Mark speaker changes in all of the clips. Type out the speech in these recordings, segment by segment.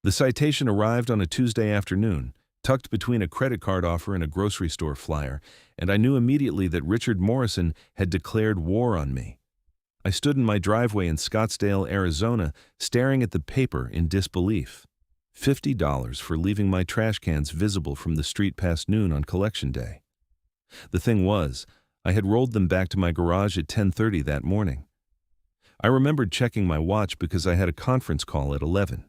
Speaker 1: The citation arrived on a Tuesday afternoon, tucked between a credit card offer and a grocery store flyer, and I knew immediately that Richard Morrison had declared war on me. I stood in my driveway in Scottsdale, Arizona, staring at the paper in disbelief. $50 for leaving my trash cans visible from the street past noon on collection day. The thing was, I had rolled them back to my garage at 10:30 that morning. I remembered checking my watch because I had a conference call at 11.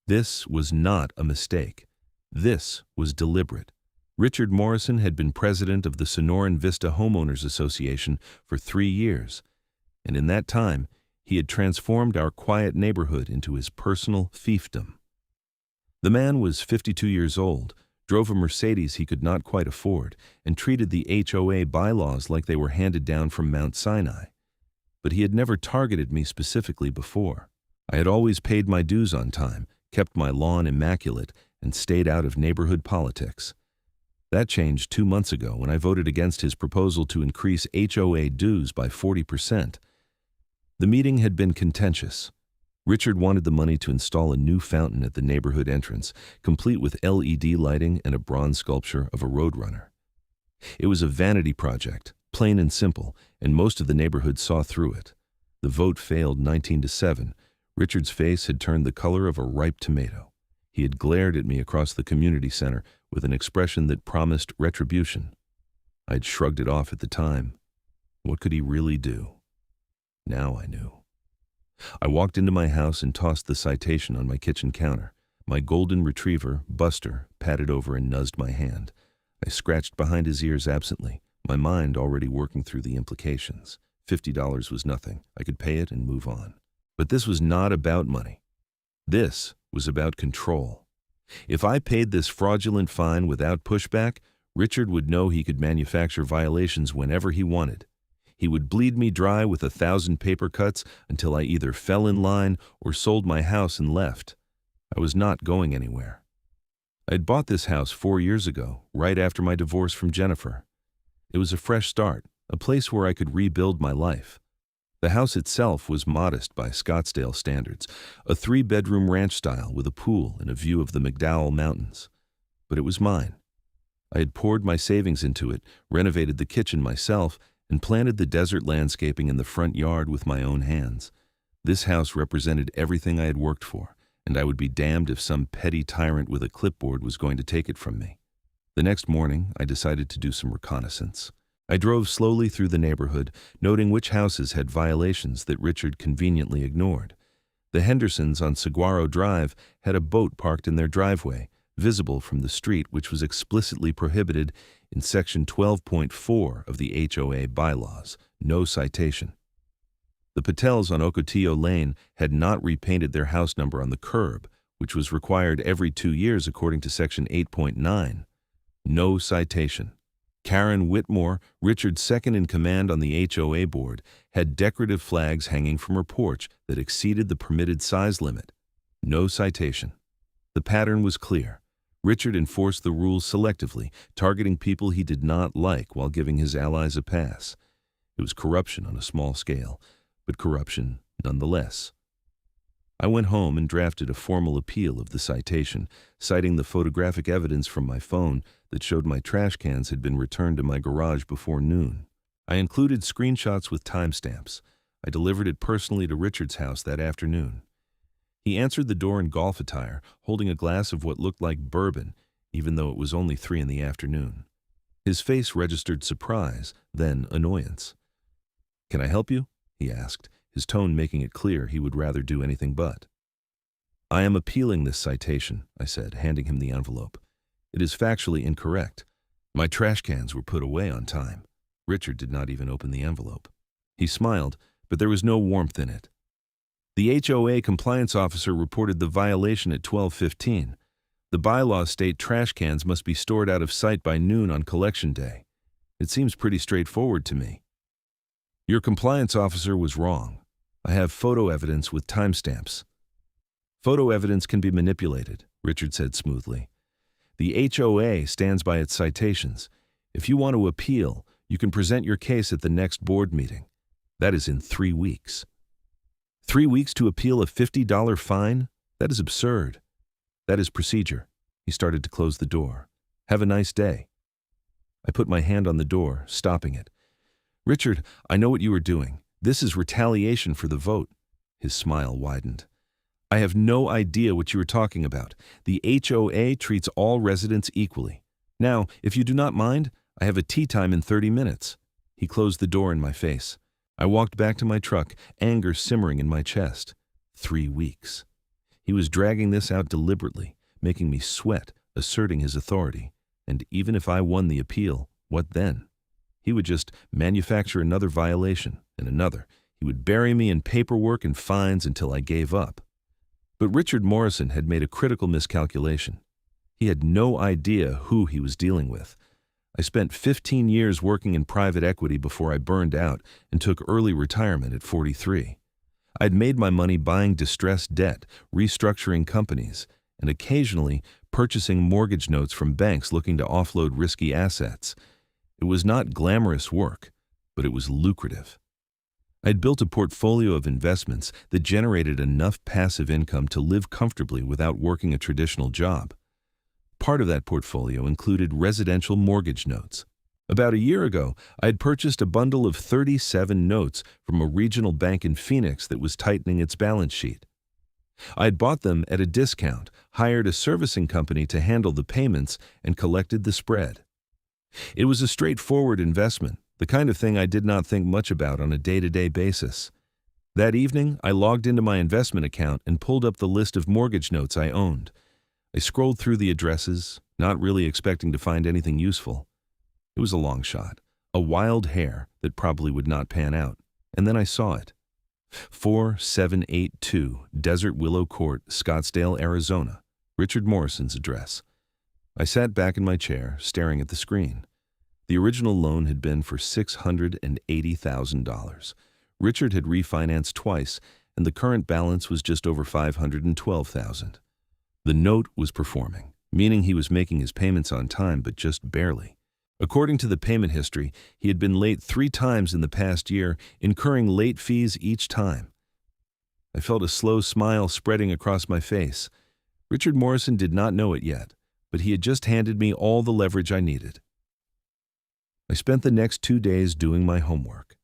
Speaker 1: This was not a mistake. This was deliberate. Richard Morrison had been president of the Sonoran Vista Homeowners Association for 3 years, and in that time, he had transformed our quiet neighborhood into his personal fiefdom. The man was 52 years old, drove a Mercedes he could not quite afford, and treated the HOA bylaws like they were handed down from Mount Sinai. But he had never targeted me specifically before. I had always paid my dues on time, kept my lawn immaculate, and stayed out of neighborhood politics. That changed 2 months ago when I voted against his proposal to increase HOA dues by 40%. The meeting had been contentious. Richard wanted the money to install a new fountain at the neighborhood entrance, complete with LED lighting and a bronze sculpture of a roadrunner. It was a vanity project, plain and simple, and most of the neighborhood saw through it. The vote failed 19-7. Richard's face had turned the color of a ripe tomato. He had glared at me across the community center with an expression that promised retribution. I'd shrugged it off at the time. What could he really do? Now I knew. I walked into my house and tossed the citation on my kitchen counter. My golden retriever, Buster, patted over and nuzzed my hand. I scratched behind his ears absently, my mind already working through the implications. $50 was nothing. I could pay it and move on. But this was not about money. This was about control. If I paid this fraudulent fine without pushback, Richard would know he could manufacture violations whenever he wanted. He would bleed me dry with 1,000 paper cuts until I either fell in line or sold my house and left. I was not going anywhere. I had bought this house 4 years ago, right after my divorce from Jennifer. It was a fresh start, a place where I could rebuild my life. The house itself was modest by Scottsdale standards, a 3-bedroom ranch style with a pool and a view of the McDowell Mountains. But it was mine. I had poured my savings into it, renovated the kitchen myself, and planted the desert landscaping in the front yard with my own hands. This house represented everything I had worked for, and I would be damned if some petty tyrant with a clipboard was going to take it from me. The next morning, I decided to do some reconnaissance. I drove slowly through the neighborhood, noting which houses had violations that Richard conveniently ignored. The Hendersons on Saguaro Drive had a boat parked in their driveway, visible from the street, which was explicitly prohibited in Section 12.4 of the HOA bylaws, no citation. The Patels on Ocotillo Lane had not repainted their house number on the curb, which was required every 2 years according to Section 8.9. No citation. Karen Whitmore, Richard's second-in-command on the HOA board, had decorative flags hanging from her porch that exceeded the permitted size limit. No citation. The pattern was clear. Richard enforced the rules selectively, targeting people he did not like while giving his allies a pass. It was corruption on a small scale, but corruption nonetheless. I went home and drafted a formal appeal of the citation, citing the photographic evidence from my phone that showed my trash cans had been returned to my garage before noon. I included screenshots with timestamps. I delivered it personally to Richard's house that afternoon. He answered the door in golf attire, holding a glass of what looked like bourbon, even though it was only 3 in the afternoon. His face registered surprise, then annoyance. "Can I help you?" he asked, his tone making it clear he would rather do anything but. "I am appealing this citation," I said, handing him the envelope. "It is factually incorrect. My trash cans were put away on time." Richard did not even open the envelope. He smiled, but there was no warmth in it. The HOA compliance officer reported the violation at 12:15. The bylaws state trash cans must be stored out of sight by noon on collection day. It seems pretty straightforward to me. Your compliance officer was wrong. I have photo evidence with timestamps. Photo evidence can be manipulated, Richard said smoothly. The HOA stands by its citations. If you want to appeal, you can present your case at the next board meeting. That is in 3 weeks. 3 weeks to appeal a $50 fine? That is absurd. That is procedure. He started to close the door. Have a nice day. I put my hand on the door, stopping it. Richard, I know what you are doing. This is retaliation for the vote. His smile widened. I have no idea what you are talking about. The HOA treats all residents equally. Now, if you do not mind, I have a tea time in 30 minutes. He closed the door in my face. I walked back to my truck, anger simmering in my chest. 3 weeks. He was dragging this out deliberately, making me sweat, asserting his authority. And even if I won the appeal, what then? He would just manufacture another violation and another. He would bury me in paperwork and fines until I gave up. But Richard Morrison had made a critical miscalculation. He had no idea who he was dealing with. I spent 15 years working in private equity before I burned out and took early retirement at 43. I'd made my money buying distressed debt, restructuring companies, and occasionally purchasing mortgage notes from banks looking to offload risky assets. It was not glamorous work, but it was lucrative. I'd built a portfolio of investments that generated enough passive income to live comfortably without working a traditional job. Part of that portfolio included residential mortgage notes. About a year ago, I had purchased a bundle of 37 notes from a regional bank in Phoenix that was tightening its balance sheet. I had bought them at a discount, hired a servicing company to handle the payments, and collected the spread. It was a straightforward investment, the kind of thing I did not think much about on a day-to-day basis. That evening, I logged into my investment account and pulled up the list of mortgage notes I owned. I scrolled through the addresses, not really expecting to find anything useful. It was a long shot, a wild hair that probably would not pan out, and then I saw it. 4782 Desert Willow Court, Scottsdale, Arizona, Richard Morrison's address. I sat back in my chair, staring at the screen. The original loan had been for $680,000. Richard had refinanced twice, and the current balance was just over $512,000. The note was performing, meaning he was making his payments on time, but just barely. According to the payment history, he had been late 3 times in the past year, incurring late fees each time. I felt a slow smile spreading across my face. Richard Morrison did not know it yet, but he had just handed me all the leverage I needed. I spent the next 2 days doing my homework.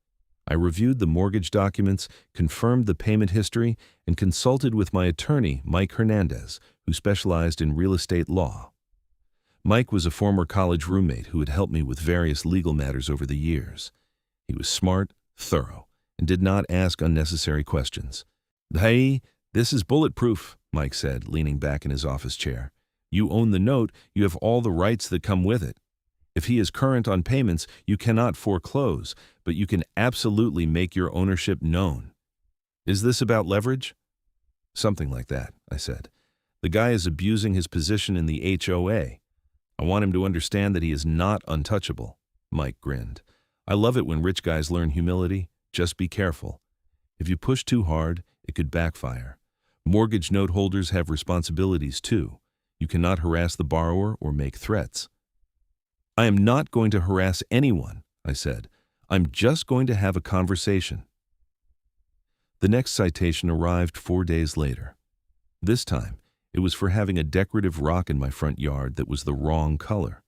Speaker 1: I reviewed the mortgage documents, confirmed the payment history, and consulted with my attorney, Mike Hernandez, who specialized in real estate law. Mike was a former college roommate who had helped me with various legal matters over the years. He was smart, thorough, and did not ask unnecessary questions. "Hey, this is bulletproof," Mike said, leaning back in his office chair. "You own the note, you have all the rights that come with it. If he is current on payments, you cannot foreclose, but you can absolutely make your ownership known." "Is this about leverage?" "Something like that," I said. "The guy is abusing his position in the HOA. I want him to understand that he is not untouchable." Mike grinned. "I love it when rich guys learn humility. Just be careful. If you push too hard, it could backfire. Mortgage note holders have responsibilities too. You cannot harass the borrower or make threats." "I am not going to harass anyone," I said. "I'm just going to have a conversation." The next citation arrived 4 days later. This time, it was for having a decorative rock in my front yard that was the wrong color.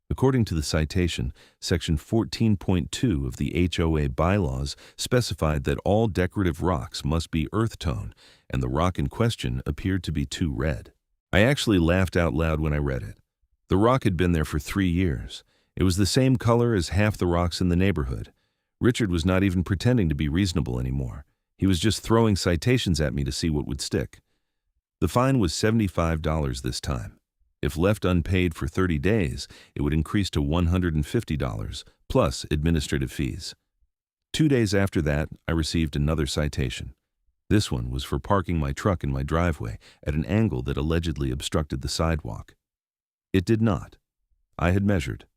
Speaker 1: According to the citation, Section 14.2 of the HOA bylaws specified that all decorative rocks must be earth tone, and the rock in question appeared to be too red. I actually laughed out loud when I read it. The rock had been there for 3 years. It was the same color as half the rocks in the neighborhood. Richard was not even pretending to be reasonable anymore. He was just throwing citations at me to see what would stick. The fine was $75 this time. If left unpaid for 30 days, it would increase to $150, plus administrative fees. 2 days after that, I received another citation. This one was for parking my truck in my driveway at an angle that allegedly obstructed the sidewalk. It did not. I had measured.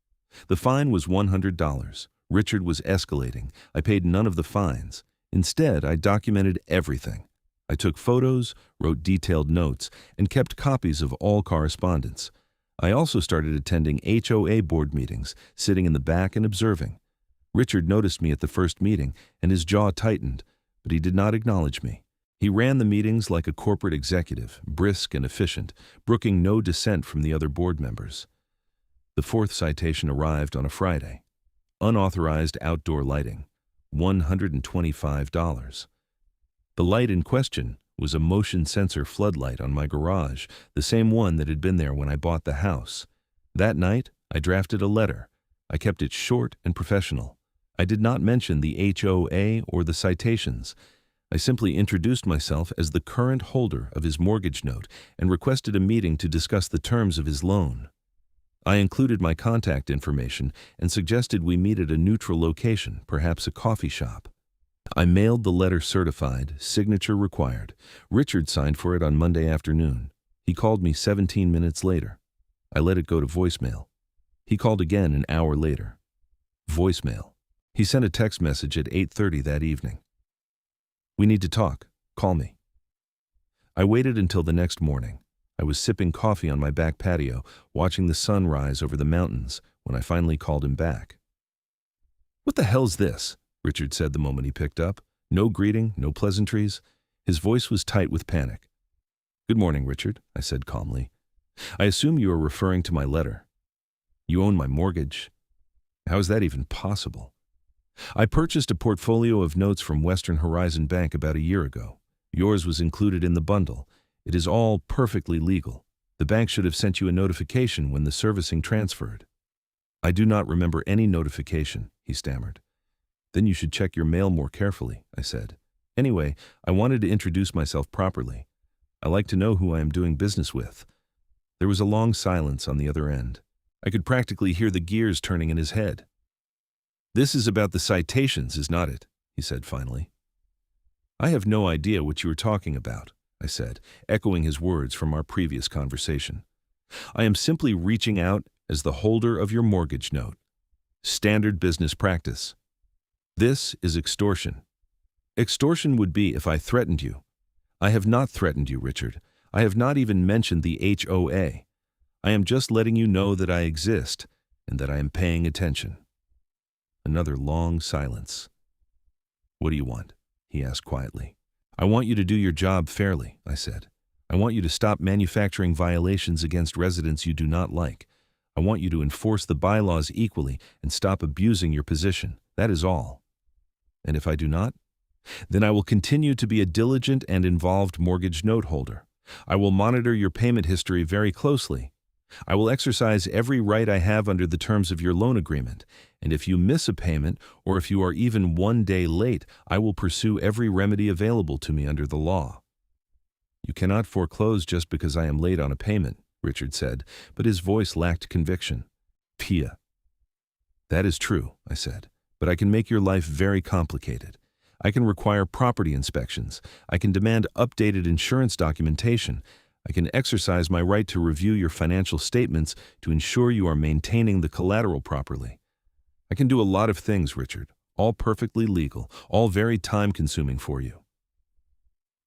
Speaker 1: The fine was $100. Richard was escalating. I paid none of the fines. Instead, I documented everything. I took photos, wrote detailed notes, and kept copies of all correspondence. I also started attending HOA board meetings, sitting in the back and observing. Richard noticed me at the first meeting, and his jaw tightened, but he did not acknowledge me. He ran the meetings like a corporate executive, brisk and efficient, brooking no dissent from the other board members. The fourth citation arrived on a Friday. Unauthorized outdoor lighting, $125. The light in question was a motion sensor floodlight on my garage, the same one that had been there when I bought the house. That night, I drafted a letter. I kept it short and professional. I did not mention the HOA or the citations. I simply introduced myself as the current holder of his mortgage note and requested a meeting to discuss the terms of his loan. I included my contact information and suggested we meet at a neutral location, perhaps a coffee shop. I mailed the letter certified, signature required. Richard signed for it on Monday afternoon. He called me 17 minutes later. I let it go to voicemail. He called again an hour later. Voicemail. He sent a text message at 8:30 that evening. "We need to talk. Call me." I waited until the next morning. I was sipping coffee on my back patio, watching the sun rise over the mountains, when I finally called him back. "What the hell's this?" Richard said the moment he picked up. No greeting, no pleasantries. His voice was tight with panic. "Good morning, Richard," I said calmly. "I assume you are referring to my letter. You own my mortgage. How is that even possible? I purchased a portfolio of notes from Western Horizon Bank about a year ago. Yours was included in the bundle. It is all perfectly legal. The bank should have sent you a notification when the servicing transferred." "I do not remember any notification," he stammered. "Then you should check your mail more carefully," I said. "Anyway, I wanted to introduce myself properly. I like to know who I am doing business with." There was a long silence on the other end. I could practically hear the gears turning in his head. "This is about the citations, is not it?" he said finally. "I have no idea what you are talking about," I said, echoing his words from our previous conversation. "I am simply reaching out as the holder of your mortgage note. Standard business practice. This is extortion. Extortion would be if I threatened you. I have not threatened you, Richard. I have not even mentioned the HOA. I am just letting you know that I exist and that I am paying attention." Another long silence. "What do you want?" he asked quietly. "I want you to do your job fairly," I said. "I want you to stop manufacturing violations against residents you do not like. I want you to enforce the bylaws equally and stop abusing your position. That is all. And if I do not, then I will continue to be a diligent and involved mortgage note holder. I will monitor your payment history very closely. I will exercise every right I have under the terms of your loan agreement, and if you miss a payment or if you are even 1 day late, I will pursue every remedy available to me under the law." "You cannot foreclose just because I am late on a payment," Richard said, but his voice lacked conviction. "Pia." "That is true," I said, "but I can make your life very complicated. I can require property inspections. I can demand updated insurance documentation. I can exercise my right to review your financial statements to ensure you are maintaining the collateral properly. I can do a lot of things, Richard, all perfectly legal, all very time-consuming for you."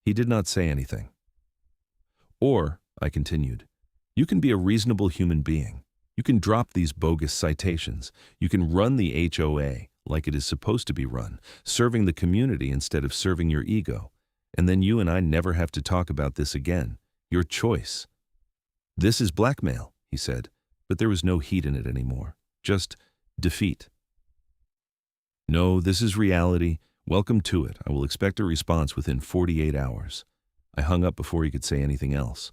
Speaker 1: He did not say anything. "Or," I continued, "you can be a reasonable human being. You can drop these bogus citations. You can run the HOA like it is supposed to be run, serving the community instead of serving your ego. And then you and I never have to talk about this again. Your choice." "This is blackmail," he said, but there was no heat in it anymore. Just defeat. "No, this is reality. Welcome to it. I will expect a response within 48 hours. I hung up before he could say anything else.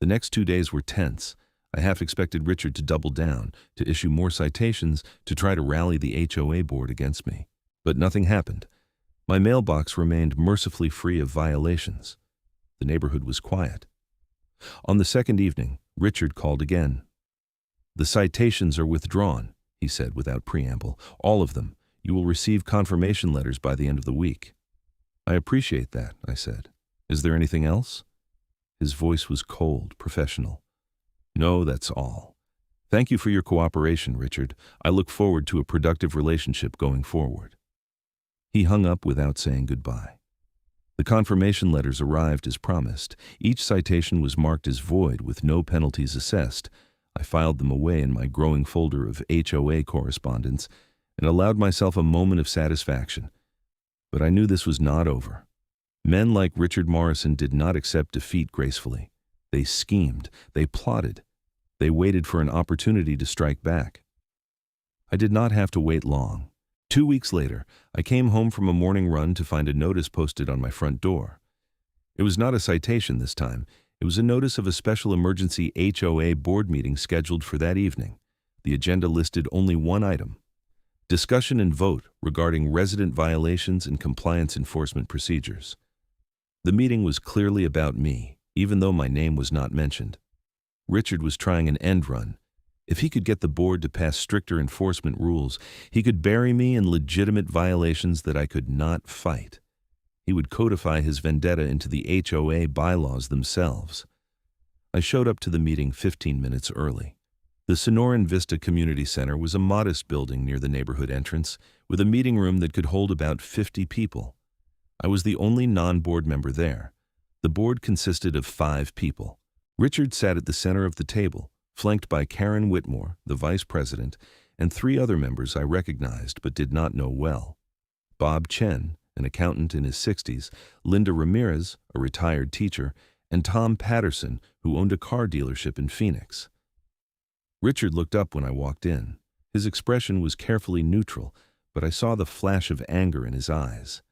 Speaker 1: The next 2 days were tense. I half expected Richard to double down, to issue more citations, to try to rally the HOA board against me. But nothing happened. My mailbox remained mercifully free of violations. The neighborhood was quiet. On the second evening, Richard called again. "The citations are withdrawn," he said without preamble. "All of them. You will receive confirmation letters by the end of the week." "I appreciate that," I said. "Is there anything else?" His voice was cold, professional. "No, that's all. Thank you for your cooperation, Richard. I look forward to a productive relationship going forward." He hung up without saying goodbye. The confirmation letters arrived as promised. Each citation was marked as void with no penalties assessed. I filed them away in my growing folder of HOA correspondence and allowed myself a moment of satisfaction. But I knew this was not over. Men like Richard Morrison did not accept defeat gracefully. They schemed, they plotted, they waited for an opportunity to strike back. I did not have to wait long. 2 weeks later, I came home from a morning run to find a notice posted on my front door. It was not a citation this time. It was a notice of a special emergency HOA board meeting scheduled for that evening. The agenda listed only one item: discussion and vote regarding resident violations and compliance enforcement procedures. The meeting was clearly about me, even though my name was not mentioned. Richard was trying an end run. If he could get the board to pass stricter enforcement rules, he could bury me in legitimate violations that I could not fight. He would codify his vendetta into the HOA bylaws themselves. I showed up to the meeting 15 minutes early. The Sonoran Vista Community Center was a modest building near the neighborhood entrance, with a meeting room that could hold about 50 people. I was the only non-board member there. The board consisted of 5 people. Richard sat at the center of the table, flanked by Karen Whitmore, the vice president, and 3 other members I recognized but did not know well. Bob Chen, an accountant in his 60s, Linda Ramirez, a retired teacher, and Tom Patterson, who owned a car dealership in Phoenix. Richard looked up when I walked in. His expression was carefully neutral, but I saw the flash of anger in his eyes.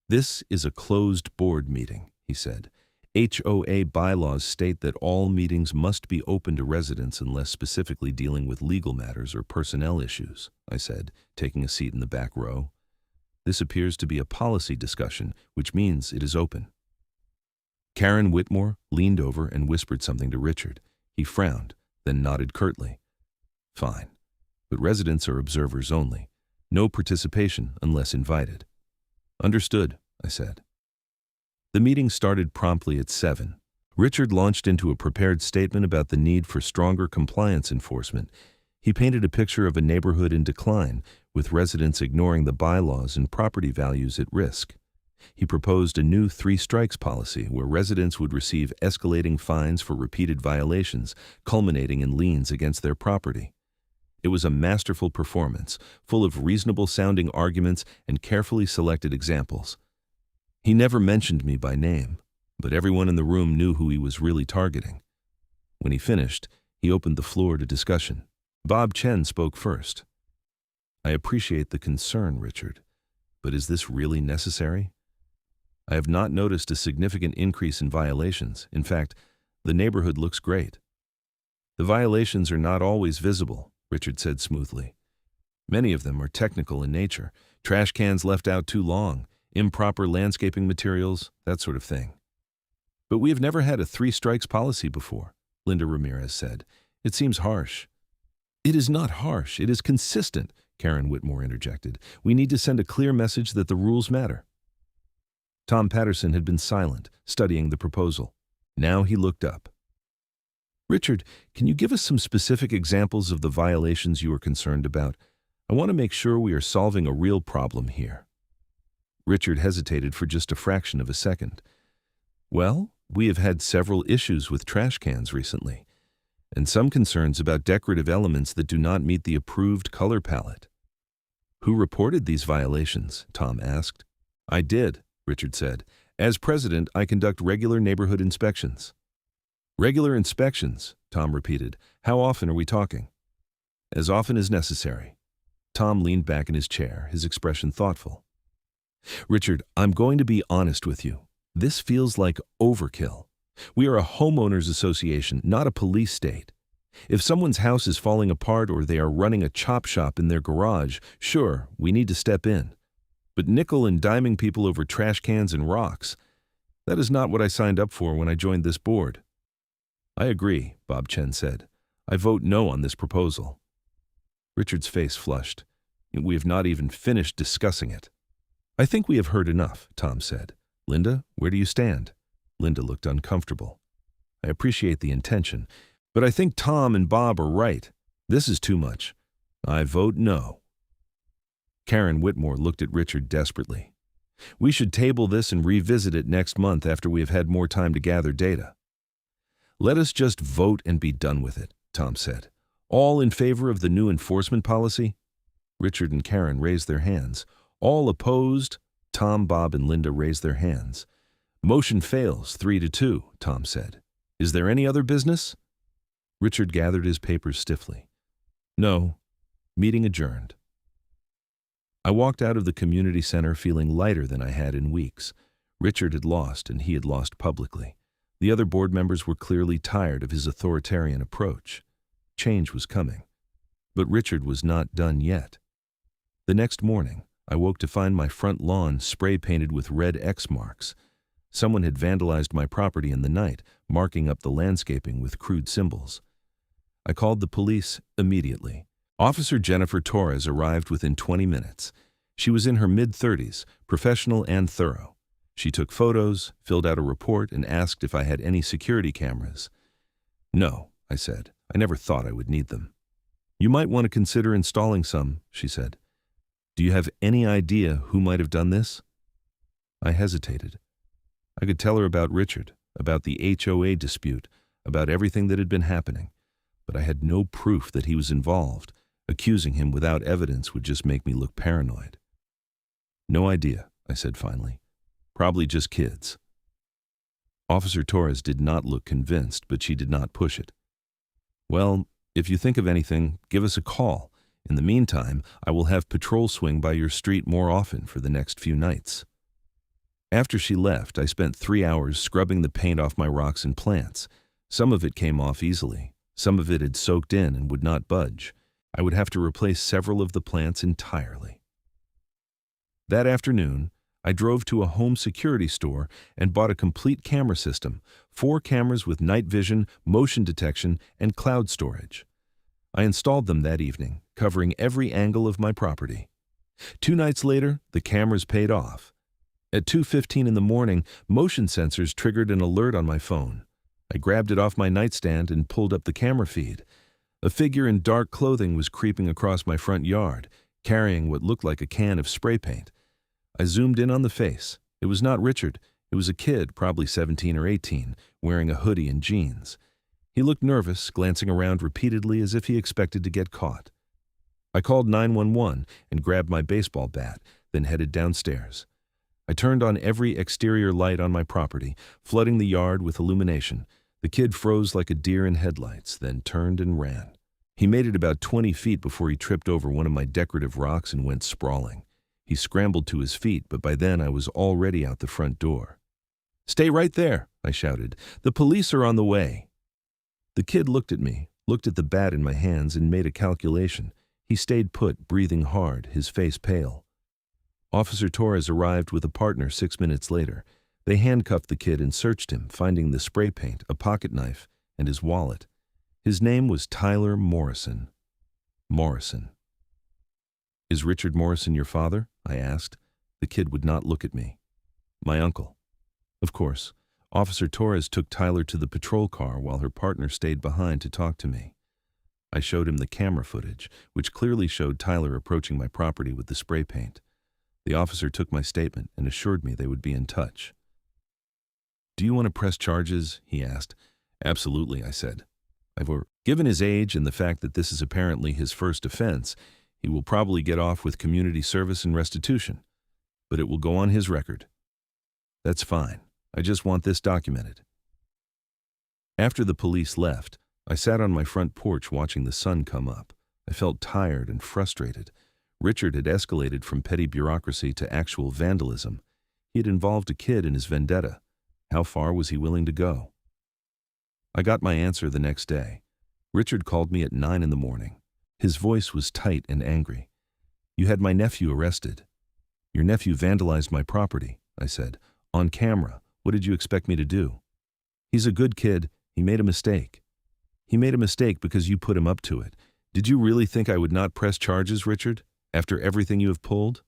Speaker 1: "This is a closed board meeting," he said. "HOA bylaws state that all meetings must be open to residents unless specifically dealing with legal matters or personnel issues," I said, taking a seat in the back row. "This appears to be a policy discussion, which means it is open." Karen Whitmore leaned over and whispered something to Richard. He frowned, then nodded curtly. "Fine, but residents are observers only. No participation unless invited." "Understood," I said. The meeting started promptly at 7. Richard launched into a prepared statement about the need for stronger compliance enforcement. He painted a picture of a neighborhood in decline, with residents ignoring the bylaws and property values at risk. He proposed a new 3 strikes policy where residents would receive escalating fines for repeated violations, culminating in liens against their property. It was a masterful performance, full of reasonable-sounding arguments and carefully selected examples. He never mentioned me by name, but everyone in the room knew who he was really targeting. When he finished, he opened the floor to discussion. Bob Chen spoke first. "I appreciate the concern, Richard, but is this really necessary? I have not noticed a significant increase in violations. In fact, the neighborhood looks great." "The violations are not always visible," Richard said smoothly. "Many of them are technical in nature. Trash cans left out too long, improper landscaping materials, that sort of thing." "But we have never had a 3 strikes policy before," Linda Ramirez said. "It seems harsh." "It is not harsh, it is consistent," Karen Whitmore interjected. "We need to send a clear message that the rules matter." Tom Patterson had been silent, studying the proposal. Now he looked up. "Richard, can you give us some specific examples of the violations you are concerned about? I want to make sure we are solving a real problem here." Richard hesitated for just a fraction of a second. "Well, we have had several issues with trash cans recently, and some concerns about decorative elements that do not meet the approved color palette." "Who reported these violations?" Tom asked. "I did," Richard said. "As president, I conduct regular neighborhood inspections." "Regular inspections," Tom repeated. "How often are we talking?" "As often as necessary." Tom leaned back in his chair, his expression thoughtful. "Richard, I'm going to be honest with you. This feels like overkill. We are a homeowners association, not a police state. If someone's house is falling apart or they are running a chop shop in their garage, sure, we need to step in. But nickel and diming people over trash cans and rocks, that is not what I signed up for when I joined this board." "I agree," Bob Chen said. "I vote no on this proposal." Richard's face flushed. "We have not even finished discussing it." "I think we have heard enough," Tom said. "Linda, where do you stand?" Linda looked uncomfortable. "I appreciate the intention, but I think Tom and Bob are right. This is too much. I vote no." Karen Whitmore looked at Richard desperately. "We should table this and revisit it next month after we have had more time to gather data." "Let us just vote and be done with it," Tom said. "All in favor of the new enforcement policy?" Richard and Karen raised their hands. "All opposed?" Tom, Bob, and Linda raised their hands. "Motion fails, 3-2, Tom said. "Is there any other business?" Richard gathered his papers stiffly. "No. Meeting adjourned." I walked out of the community center feeling lighter than I had in weeks. Richard had lost, and he had lost publicly. The other board members were clearly tired of his authoritarian approach. Change was coming. But Richard was not done yet. The next morning, I woke to find my front lawn spray-painted with red X marks. Someone had vandalized my property in the night, marking up the landscaping with crude symbols. I called the police immediately. Officer Jennifer Torres arrived within 20 minutes. She was in her mid-30s, professional and thorough. She took photos, filled out a report, and asked if I had any security cameras. "No," I said. "I never thought I would need them." "You might want to consider installing some," she said. "Do you have any idea who might have done this?" I hesitated. I could tell her about Richard, about the HOA dispute, about everything that had been happening, but I had no proof that he was involved. Accusing him without evidence would just make me look paranoid. "No idea," I said finally. "Probably just kids." Officer Torres did not look convinced, but she did not push it. "Well, if you think of anything, give us a call. In the meantime, I will have patrol swing by your street more often for the next few nights." After she left, I spent 3 hours scrubbing the paint off my rocks and plants. Some of it came off easily. Some of it had soaked in and would not budge. I would have to replace several of the plants entirely. That afternoon, I drove to a home security store and bought a complete camera system, 4 cameras with night vision, motion detection, and cloud storage. I installed them that evening, covering every angle of my property. 2 nights later, the cameras paid off. At 2:15 in the morning, motion sensors triggered an alert on my phone. I grabbed it off my nightstand and pulled up the camera feed. A figure in dark clothing was creeping across my front yard, carrying what looked like a can of spray paint. I zoomed in on the face. It was not Richard. It was a kid, probably 17 or 18, wearing a hoodie and jeans. He looked nervous, glancing around repeatedly as if he expected to get caught. I called 911 and grabbed my baseball bat, then headed downstairs. I turned on every exterior light on my property, flooding the yard with illumination. The kid froze like a deer in headlights, then turned and ran. He made it about 20 feet before he tripped over one of my decorative rocks and went sprawling. He scrambled to his feet, but by then I was already out the front door. "Stay right there," I shouted. "The police are on the way." The kid looked at me, looked at the bat in my hands, and made a calculation. He stayed put, breathing hard, his face pale. Officer Torres arrived with a partner 6 minutes later. They handcuffed the kid and searched him, finding the spray paint, a pocket knife, and his wallet. His name was Tyler Morrison. Morrison. "Is Richard Morrison your father?" I asked. The kid would not look at me. "My uncle." Of course. Officer Torres took Tyler to the patrol car while her partner stayed behind to talk to me. I showed him the camera footage, which clearly showed Tyler approaching my property with the spray paint. The officer took my statement and assured me they would be in touch. "Do you want to press charges?" he asked. "Absolutely," I said. Given his age and the fact that this is apparently his first offense, he will probably get off with community service and restitution. But it will go on his record." "That's fine. I just want this documented." After the police left, I sat on my front porch watching the sun come up. I felt tired and frustrated. Richard had escalated from petty bureaucracy to actual vandalism. He had involved a kid in his vendetta. How far was he willing to go? I got my answer the next day. Richard called me at 9 in the morning. His voice was tight and angry. "You had my nephew arrested." "Your nephew vandalized my property," I said. "On camera. What did you expect me to do?" "He's a good kid. He made a mistake." "He made a mistake because you put him up to it. Did you really think I would not press charges, Richard, after everything you have pulled?"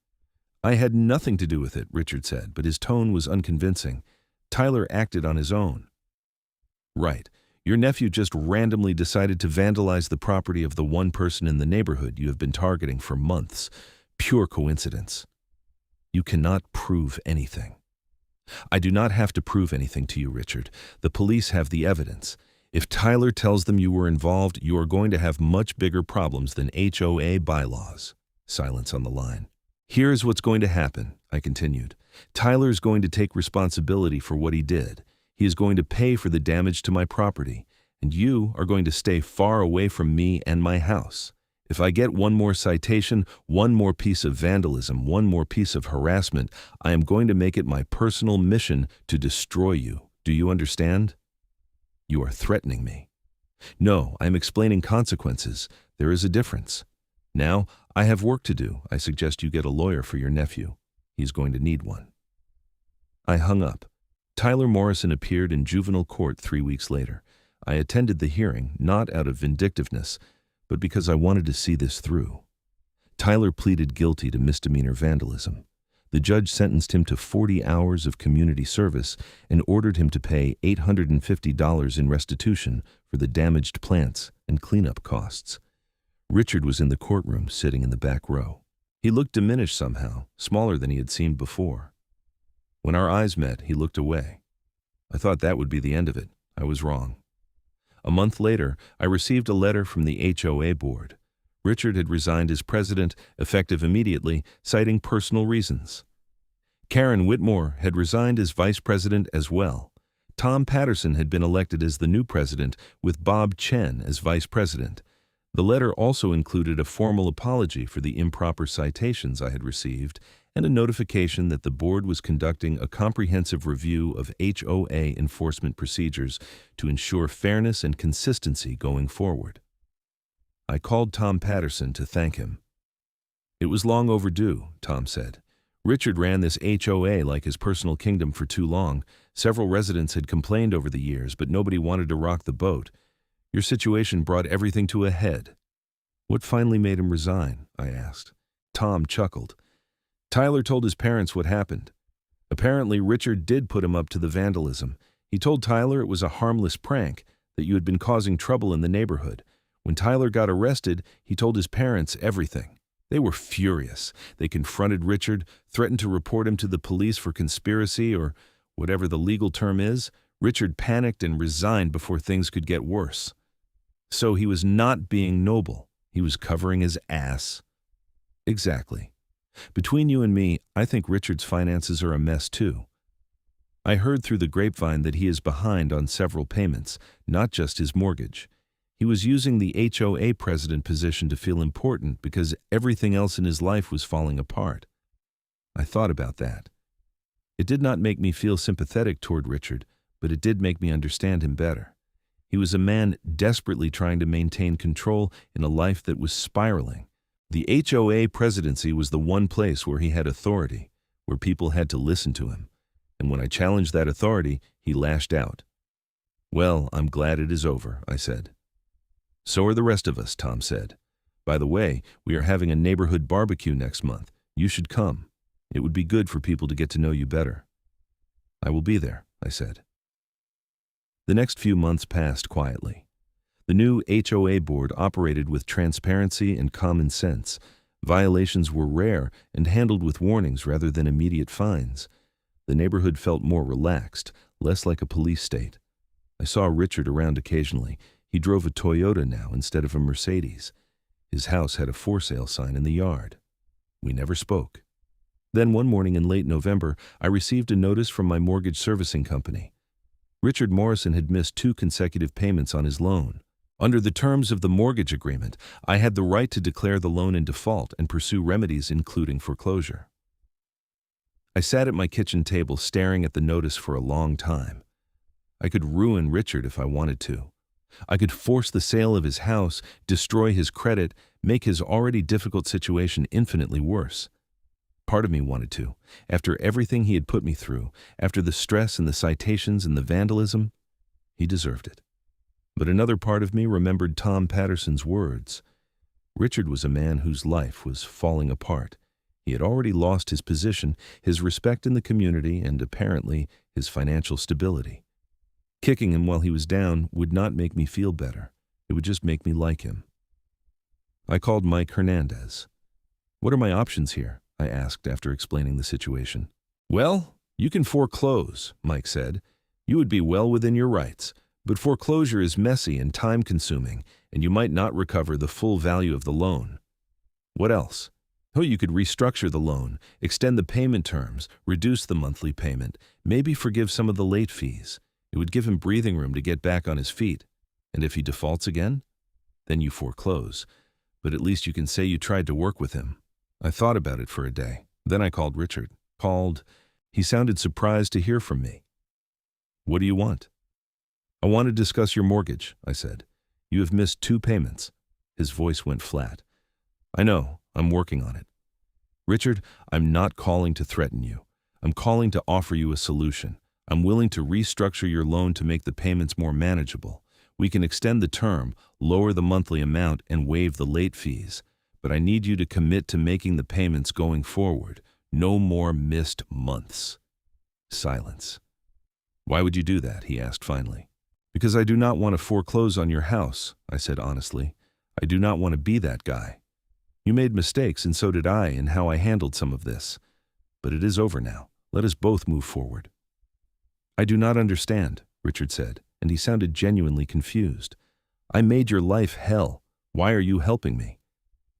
Speaker 1: "I had nothing to do with it," Richard said, but his tone was unconvincing. "Tyler acted on his own." "Right. Your nephew just randomly decided to vandalize the property of the one person in the neighborhood you have been targeting for months. Pure coincidence." "You cannot prove anything." "I do not have to prove anything to you, Richard. The police have the evidence. If Tyler tells them you were involved, you are going to have much bigger problems than HOA bylaws." Silence on the line. "Here's what's going to happen," I continued. Tyler's going to take responsibility for what he did. He is going to pay for the damage to my property, and you are going to stay far away from me and my house. If I get one more citation, one more piece of vandalism, one more piece of harassment, I am going to make it my personal mission to destroy you. Do you understand? You are threatening me. No, I am explaining consequences. There is a difference. Now, I have work to do. I suggest you get a lawyer for your nephew. He's going to need one. I hung up. Tyler Morrison appeared in juvenile court 3 weeks later. I attended the hearing, not out of vindictiveness, but because I wanted to see this through. Tyler pleaded guilty to misdemeanor vandalism. The judge sentenced him to 40 hours of community service and ordered him to pay $850 in restitution for the damaged plants and cleanup costs. Richard was in the courtroom, sitting in the back row. He looked diminished somehow, smaller than he had seemed before. When our eyes met, he looked away. I thought that would be the end of it. I was wrong. A month later, I received a letter from the HOA board. Richard had resigned as president, effective immediately, citing personal reasons. Karen Whitmore had resigned as vice president as well. Tom Patterson had been elected as the new president, with Bob Chen as vice president. The letter also included a formal apology for the improper citations I had received and a notification that the board was conducting a comprehensive review of HOA enforcement procedures to ensure fairness and consistency going forward. I called Tom Patterson to thank him. It was long overdue, Tom said. Richard ran this HOA like his personal kingdom for too long. Several residents had complained over the years, but nobody wanted to rock the boat. Your situation brought everything to a head. What finally made him resign? I asked. Tom chuckled. Tyler told his parents what happened. Apparently, Richard did put him up to the vandalism. He told Tyler it was a harmless prank, that you had been causing trouble in the neighborhood. When Tyler got arrested, he told his parents everything. They were furious. They confronted Richard, threatened to report him to the police for conspiracy or whatever the legal term is. Richard panicked and resigned before things could get worse. So he was not being noble. He was covering his ass. Exactly. Between you and me, I think Richard's finances are a mess too. I heard through the grapevine that he is behind on several payments, not just his mortgage. He was using the HOA president position to feel important because everything else in his life was falling apart. I thought about that. It did not make me feel sympathetic toward Richard, but it did make me understand him better. He was a man desperately trying to maintain control in a life that was spiraling. The HOA presidency was the one place where he had authority, where people had to listen to him. And when I challenged that authority, he lashed out. Well, I'm glad it is over, I said. So are the rest of us, Tom said. By the way, we are having a neighborhood barbecue next month. You should come. It would be good for people to get to know you better. I will be there, I said. The next few months passed quietly. The new HOA board operated with transparency and common sense. Violations were rare and handled with warnings rather than immediate fines. The neighborhood felt more relaxed, less like a police state. I saw Richard around occasionally. He drove a Toyota now instead of a Mercedes. His house had a for sale sign in the yard. We never spoke. Then one morning in late November, I received a notice from my mortgage servicing company. Richard Morrison had missed 2 consecutive payments on his loan. Under the terms of the mortgage agreement, I had the right to declare the loan in default and pursue remedies including foreclosure. I sat at my kitchen table staring at the notice for a long time. I could ruin Richard if I wanted to. I could force the sale of his house, destroy his credit, make his already difficult situation infinitely worse. Part of me wanted to. After everything he had put me through, after the stress and the citations and the vandalism, he deserved it. But another part of me remembered Tom Patterson's words. Richard was a man whose life was falling apart. He had already lost his position, his respect in the community, and apparently his financial stability. Kicking him while he was down would not make me feel better. It would just make me like him. I called Mike Hernandez. What are my options here? I asked after explaining the situation. Well, you can foreclose, Mike said. You would be well within your rights, but foreclosure is messy and time-consuming, and you might not recover the full value of the loan. What else? Oh, you could restructure the loan, extend the payment terms, reduce the monthly payment, maybe forgive some of the late fees. It would give him breathing room to get back on his feet. And if he defaults again, then you foreclose. But at least you can say you tried to work with him. I thought about it for a day. Then I called Richard. He sounded surprised to hear from me. What do you want? I want to discuss your mortgage, I said. You have missed 2 payments. His voice went flat. I know, I'm working on it. Richard, I'm not calling to threaten you. I'm calling to offer you a solution. I'm willing to restructure your loan to make the payments more manageable. We can extend the term, lower the monthly amount, and waive the late fees. But I need you to commit to making the payments going forward. No more missed months. Silence. Why would you do that? He asked finally. Because I do not want to foreclose on your house, I said honestly. I do not want to be that guy. You made mistakes, and so did I in how I handled some of this. But it is over now. Let us both move forward. I do not understand, Richard said, and he sounded genuinely confused. I made your life hell. Why are you helping me?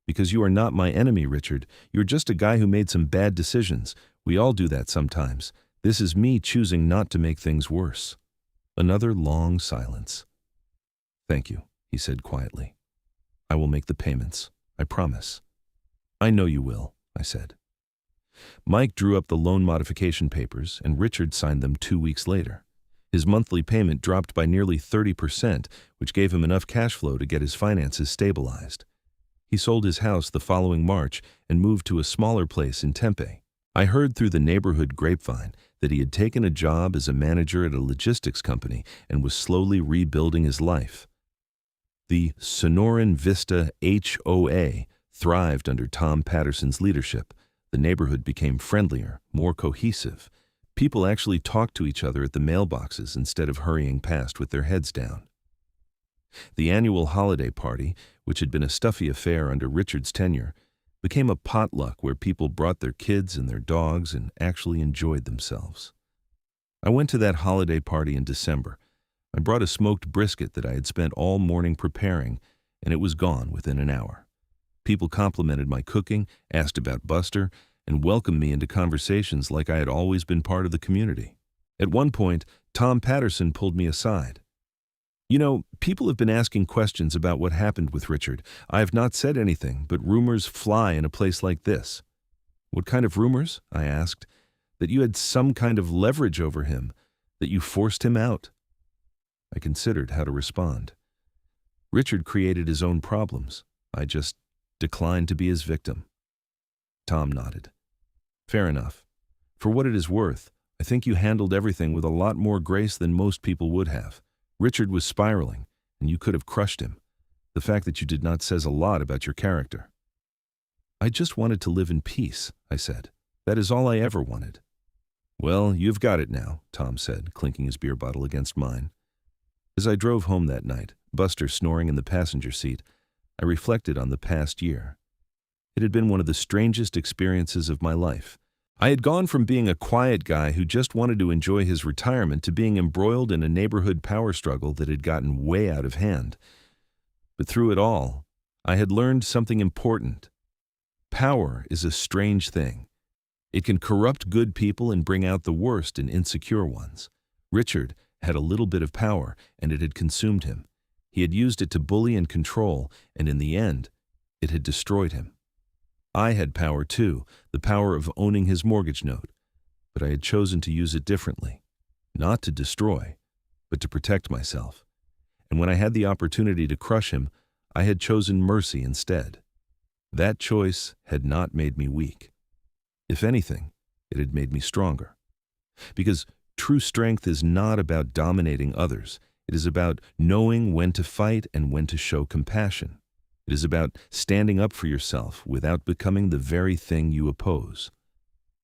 Speaker 1: Because you are not my enemy, Richard. You're just a guy who made some bad decisions. We all do that sometimes. This is me choosing not to make things worse. Another long silence. Thank you, he said quietly. I will make the payments. I promise. I know you will, I said. Mike drew up the loan modification papers, and Richard signed them 2 weeks later. His monthly payment dropped by nearly 30%, which gave him enough cash flow to get his finances stabilized. He sold his house the following March and moved to a smaller place in Tempe. I heard through the neighborhood grapevine that he had taken a job as a manager at a logistics company and was slowly rebuilding his life. The Sonoran Vista HOA thrived under Tom Patterson's leadership. The neighborhood became friendlier, more cohesive. People actually talked to each other at the mailboxes instead of hurrying past with their heads down. The annual holiday party, which had been a stuffy affair under Richard's tenure, became a potluck where people brought their kids and their dogs and actually enjoyed themselves. I went to that holiday party in December. I brought a smoked brisket that I had spent all morning preparing, and it was gone within an hour. People complimented my cooking, asked about Buster, and welcomed me into conversations like I had always been part of the community. At one point, Tom Patterson pulled me aside. You know, people have been asking questions about what happened with Richard. I have not said anything, but rumors fly in a place like this. What kind of rumors? I asked. That you had some kind of leverage over him, that you forced him out. I considered how to respond. Richard created his own problems. I just declined to be his victim. Tom nodded. Fair enough. For what it is worth, I think you handled everything with a lot more grace than most people would have. Richard was spiraling, and you could have crushed him. The fact that you did not says a lot about your character. I just wanted to live in peace, I said. That is all I ever wanted. Well, you've got it now, Tom said, clinking his beer bottle against mine. As I drove home that night, Buster snoring in the passenger seat, I reflected on the past year. It had been one of the strangest experiences of my life. I had gone from being a quiet guy who just wanted to enjoy his retirement to being embroiled in a neighborhood power struggle that had gotten way out of hand. But through it all, I had learned something important. Power is a strange thing. It can corrupt good people and bring out the worst in insecure ones. Richard had a little bit of power, and it had consumed him. He had used it to bully and control, and in the end, it had destroyed him. I had power too, the power of owning his mortgage note, but I had chosen to use it differently, not to destroy, but to protect myself. And when I had the opportunity to crush him, I had chosen mercy instead. That choice had not made me weak. If anything, it had made me stronger. Because true strength is not about dominating others. It is about knowing when to fight and when to show compassion. It is about standing up for yourself without becoming the very thing you oppose.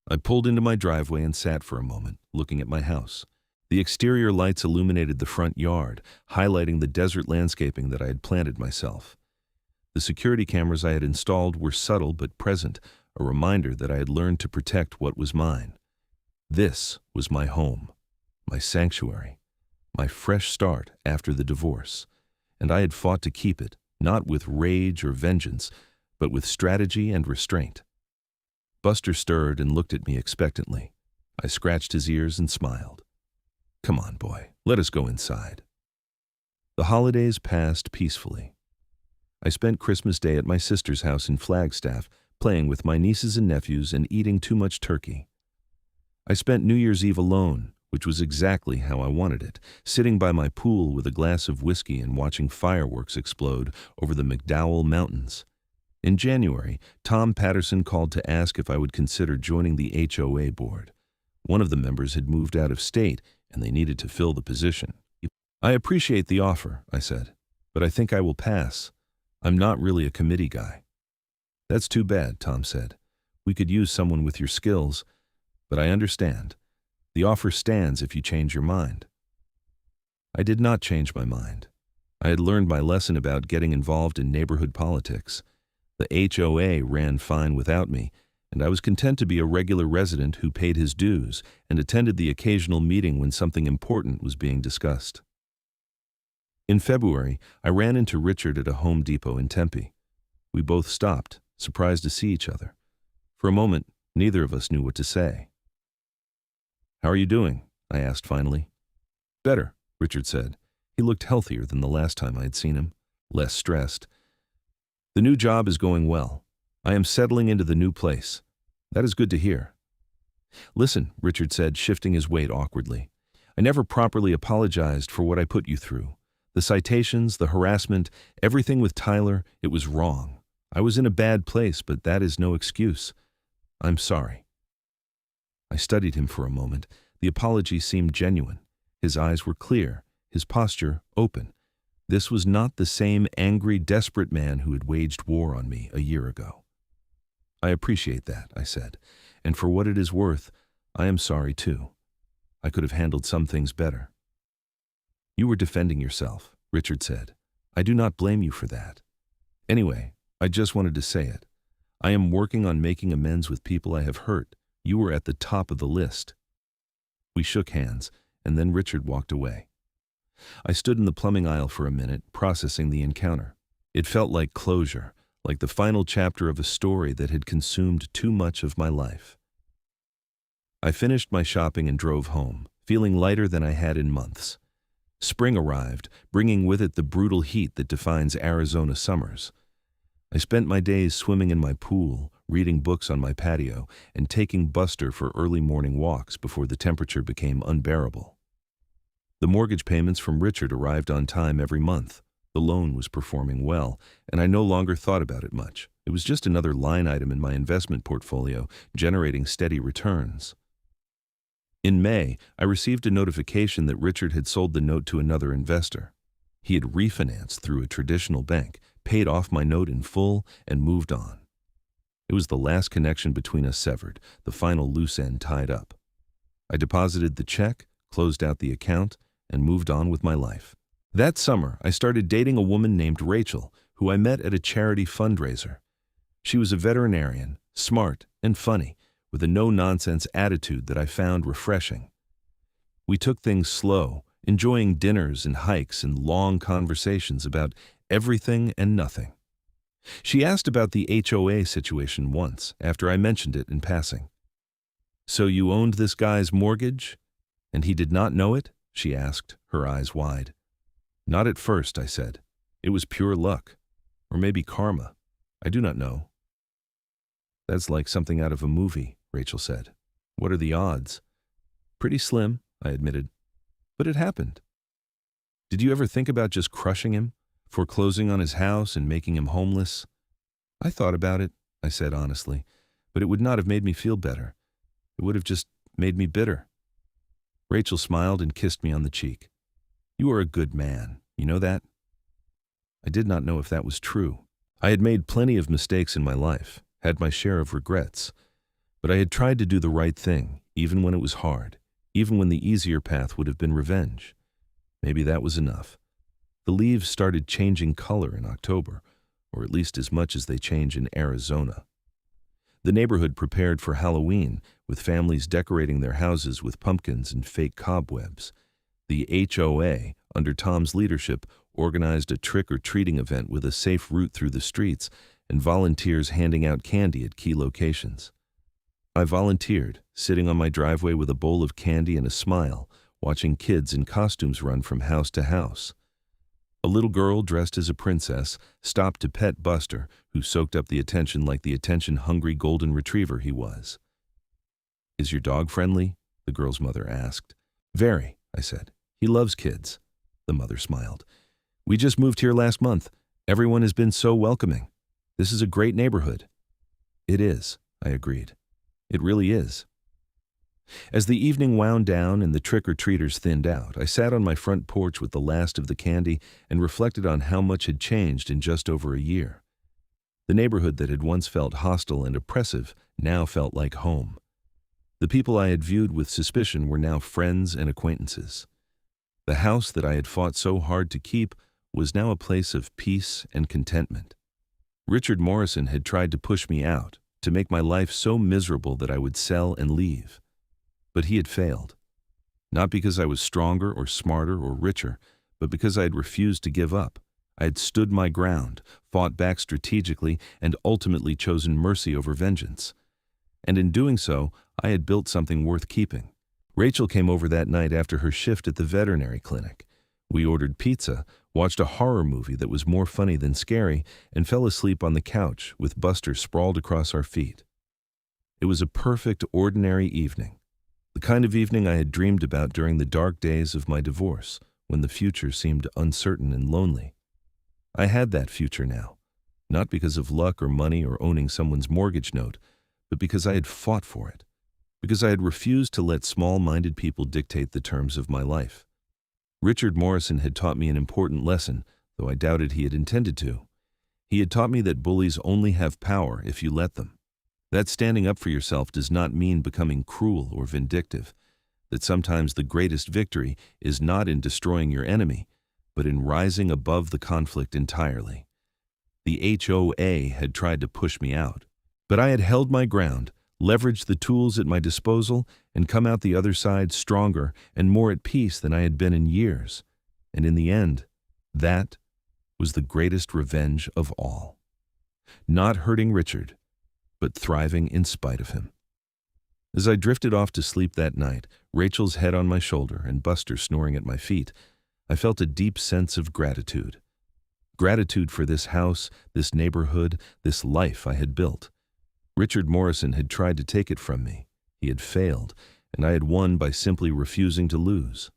Speaker 1: I pulled into my driveway and sat for a moment, looking at my house. The exterior lights illuminated the front yard, highlighting the desert landscaping that I had planted myself. The security cameras I had installed were subtle but present, a reminder that I had learned to protect what was mine. This was my home, my sanctuary, my fresh start after the divorce, and I had fought to keep it, not with rage or vengeance, but with strategy and restraint. Buster stirred and looked at me expectantly. I scratched his ears and smiled. Come on, boy, let us go inside. The holidays passed peacefully. I spent Christmas Day at my sister's house in Flagstaff, playing with my nieces and nephews and eating too much turkey. I spent New Year's Eve alone, which was exactly how I wanted it, sitting by my pool with a glass of whiskey and watching fireworks explode over the McDowell Mountains. In January, Tom Patterson called to ask if I would consider joining the HOA board. One of the members had moved out of state, and they needed to fill the position. I appreciate the offer, I said, but I think I will pass. I'm not really a committee guy. That's too bad, Tom said. We could use someone with your skills, but I understand. The offer stands if you change your mind. I did not change my mind. I had learned my lesson about getting involved in neighborhood politics. The HOA ran fine without me, and I was content to be a regular resident who paid his dues and attended the occasional meeting when something important was being discussed. In February, I ran into Richard at a Home Depot in Tempe. We both stopped, surprised to see each other. For a moment, neither of us knew what to say. How are you doing? I asked finally. Better, Richard said. He looked healthier than the last time I had seen him, less stressed. The new job is going well. I am settling into the new place. That is good to hear. Listen, Richard said, shifting his weight awkwardly. I never properly apologized for what I put you through. The citations, the harassment, everything with Tyler, it was wrong. I was in a bad place, but that is no excuse. I'm sorry. I studied him for a moment. The apology seemed genuine. His eyes were clear, his posture open. This was not the same angry, desperate man who had waged war on me a year ago. I appreciate that, I said, and for what it is worth, I am sorry too. I could have handled some things better. You were defending yourself, Richard said. I do not blame you for that. Anyway, I just wanted to say it. I am working on making amends with people I have hurt. You were at the top of the list. We shook hands, and then Richard walked away. I stood in the plumbing aisle for a minute, processing the encounter. It felt like closure, like the final chapter of a story that had consumed too much of my life. I finished my shopping and drove home, feeling lighter than I had in months. Spring arrived, bringing with it the brutal heat that defines Arizona summers. I spent my days swimming in my pool, reading books on my patio, and taking Buster for early morning walks before the temperature became unbearable. The mortgage payments from Richard arrived on time every month. The loan was performing well, and I no longer thought about it much. It was just another line item in my investment portfolio, generating steady returns. In May, I received a notification that Richard had sold the note to another investor. He had refinanced through a traditional bank, paid off my note in full, and moved on. It was the last connection between us severed, the final loose end tied up. I deposited the check, closed out the account, and moved on with my life. That summer, I started dating a woman named Rachel, who I met at a charity fundraiser. She was a veterinarian, smart and funny, with a no-nonsense attitude that I found refreshing. We took things slow, enjoying dinners and hikes and long conversations about everything and nothing. She asked about the HOA situation once, after I mentioned it in passing. "So you owned this guy's mortgage? And he did not know it?" she asked, her eyes wide. "Not at first," I said. "It was pure luck. Or maybe karma. I do not know." "That's like something out of a movie," Rachel said. "What are the odds?" "Pretty slim," I admitted. "But it happened." "Did you ever think about just crushing him? Foreclosing on his house and making him homeless?" "I thought about it," I said honestly, "but it would not have made me feel better. It would have just made me bitter." Rachel smiled and kissed me on the cheek. "You are a good man, you know that?" I did not know if that was true. I had made plenty of mistakes in my life, had my share of regrets, but I had tried to do the right thing, even when it was hard, even when the easier path would have been revenge. Maybe that was enough. The leaves started changing color in October, or at least as much as they change in Arizona. The neighborhood prepared for Halloween, with families decorating their houses with pumpkins and fake cobwebs. The HOA, under Tom's leadership, organized a trick-or-treating event with a safe route through the streets and volunteers handing out candy at key locations. I volunteered, sitting on my driveway with a bowl of candy and a smile, watching kids in costumes run from house to house. A little girl dressed as a princess stopped to pet Buster, who soaked up the attention like the attention-hungry golden retriever he was. "Is your dog friendly?" the girl's mother asked. "Very," I said. "He loves kids." The mother smiled. "We just moved here last month. Everyone has been so welcoming. This is a great neighborhood." "It is," I agreed. "It really is." As the evening wound down and the trick-or-treaters thinned out, I sat on my front porch with the last of the candy and reflected on how much had changed in just over a year. The neighborhood that had once felt hostile and oppressive now felt like home. The people I had viewed with suspicion were now friends and acquaintances. The house that I had fought so hard to keep was now a place of peace and contentment. Richard Morrison had tried to push me out, to make my life so miserable that I would sell and leave. But he had failed. Not because I was stronger or smarter or richer, but because I had refused to give up. I had stood my ground, fought back strategically, and ultimately chosen mercy over vengeance. And in doing so, I had built something worth keeping. Rachel came over that night after her shift at the veterinary clinic. We ordered pizza, watched a horror movie that was more funny than scary, and fell asleep on the couch with Buster sprawled across our feet. It was a perfect, ordinary evening. The kind of evening I had dreamed about during the dark days of my divorce, when the future seemed uncertain and lonely. I had that future now, not because of luck or money or owning someone's mortgage note, but because I had fought for it, because I had refused to let small-minded people dictate the terms of my life. Richard Morrison had taught me an important lesson, though I doubted he had intended to. He had taught me that bullies only have power if you let them. That standing up for yourself does not mean becoming cruel or vindictive, that sometimes the greatest victory is not in destroying your enemy, but in rising above the conflict entirely. The HOA had tried to push me out, but I had held my ground, leveraged the tools at my disposal, and come out the other side stronger and more at peace than I had been in years. And in the end, that was the greatest revenge of all. Not hurting Richard, but thriving in spite of him. As I drifted off to sleep that night, Rachel's head on my shoulder and Buster snoring at my feet, I felt a deep sense of gratitude. Gratitude for this house, this neighborhood, this life I had built. Richard Morrison had tried to take it from me. He had failed, and I had won by simply refusing to lose.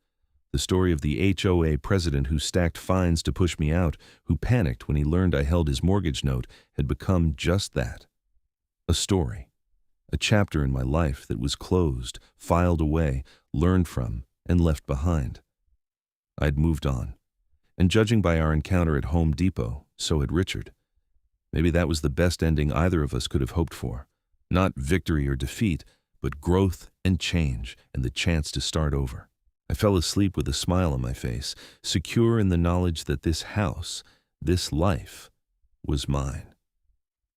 Speaker 1: The story of the HOA president who stacked fines to push me out, who panicked when he learned I held his mortgage note, had become just that. A story. A chapter in my life that was closed, filed away, learned from, and left behind. I had moved on. And judging by our encounter at Home Depot, so had Richard. Maybe that was the best ending either of us could have hoped for. Not victory or defeat, but growth and change and the chance to start over. I fell asleep with a smile on my face, secure in the knowledge that this house, this life, was mine,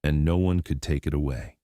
Speaker 1: and no one could take it away.